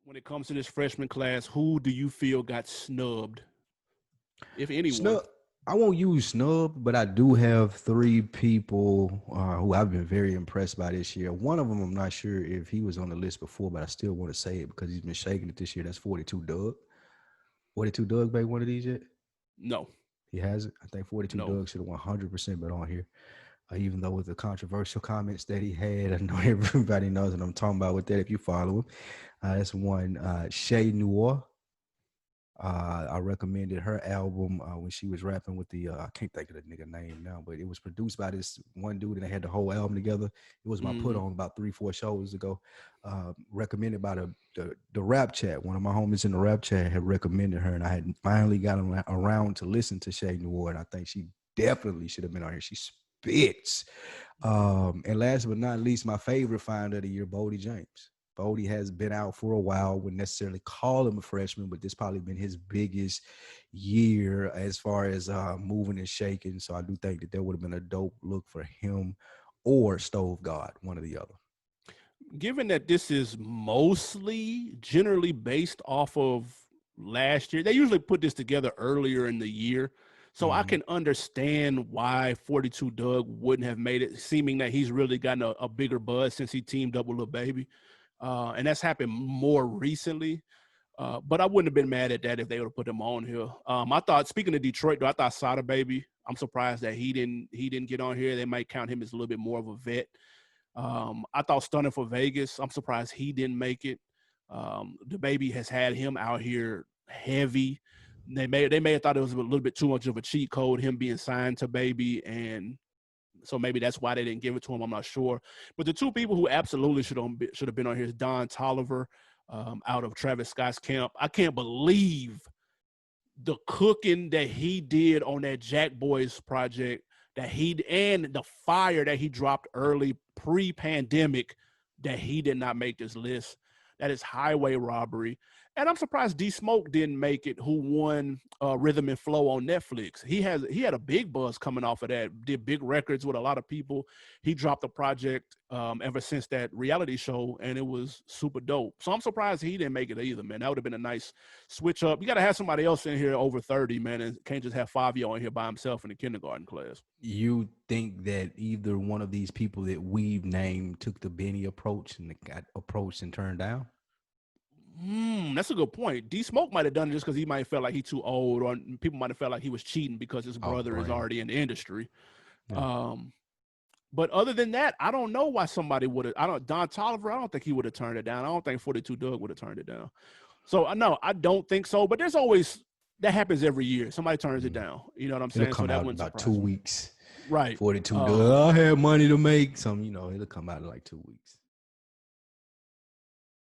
when it comes to this freshman class, who do you feel got snubbed, if anyone? Snub. I won't use snub, but I do have three people who I've been very impressed by this year. One of them, I'm not sure if he was on the list before, but I still want to say it because he's been shaking it this year. That's 42 Doug. 42 Doug made one of these yet? No, He hasn't. I think 42 no. Doug should have 100% been on here. Even though with the controversial comments that he had, I know everybody knows what I'm talking about with that. If you follow him, that's one. Shay Noir. I recommended her album when she was rapping with the I can't think of the nigga name now, but it was produced by this one dude and they had the whole album together. It was my put Mm-hmm. on about 3-4 shows ago. Recommended by the rap chat. One of my homies in the rap chat had recommended her, and I had finally gotten around to listen to Shay Noir, and I think she definitely should have been on here. She spits. And last but not least, my favorite find of the year, Bodie James. Bodie has been out for a while. Wouldn't necessarily call him a freshman, but this probably been his biggest year as far as moving and shaking. So I do think that would have been a dope look for him or Stove God, one or the other. Given that this is mostly generally based off of last year, they usually put this together earlier in the year. So I can understand why 42 Doug wouldn't have made it, seeming that he's really gotten a bigger buzz since he teamed up with Lil Baby. And that's happened more recently. But I wouldn't have been mad at that if they would have put him on here. I thought, speaking of Detroit, though, I thought Sada Baby, I'm surprised that he didn't get on here. They might count him as a little bit more of a vet. I thought Stunning for Vegas, I'm surprised he didn't make it. The Baby has had him out here heavy. They may have thought it was a little bit too much of a cheat code, him being signed to Baby, and so maybe that's why they didn't give it to him. I'm not sure. But the two people who absolutely should have been on here is Don Tolliver out of Travis Scott's camp. I can't believe the cooking that he did on that Jack Boys project, and the fire that he dropped early pre-pandemic, that he did not make this list. That is highway robbery. And I'm surprised D Smoke didn't make it, who won Rhythm and Flow on Netflix. He had a big buzz coming off of that, did big records with a lot of people. He dropped a project ever since that reality show, and it was super dope. So I'm surprised he didn't make it either, man. That would have been a nice switch up. You got to have somebody else in here over 30, man, and can't just have Fabio in here by himself in the kindergarten class. You think that either one of these people that we've named took the Benny approach and got approached and turned down? That's a good point. D Smoke might have done it just because he might have felt like he's too old, or people might have felt like he was cheating because his brother is already in the industry. Yeah. But other than that, I don't know why somebody would have. Don Tolliver, I don't think he would have turned it down. I don't think 42 Doug would have turned it down. So no, I don't think so. But there's always, that happens every year. Somebody turns it down. You know what I'm saying? It'll come so that out in about 2 weeks. Right. 42 Doug. I had money to make some. It'll come out in like 2 weeks.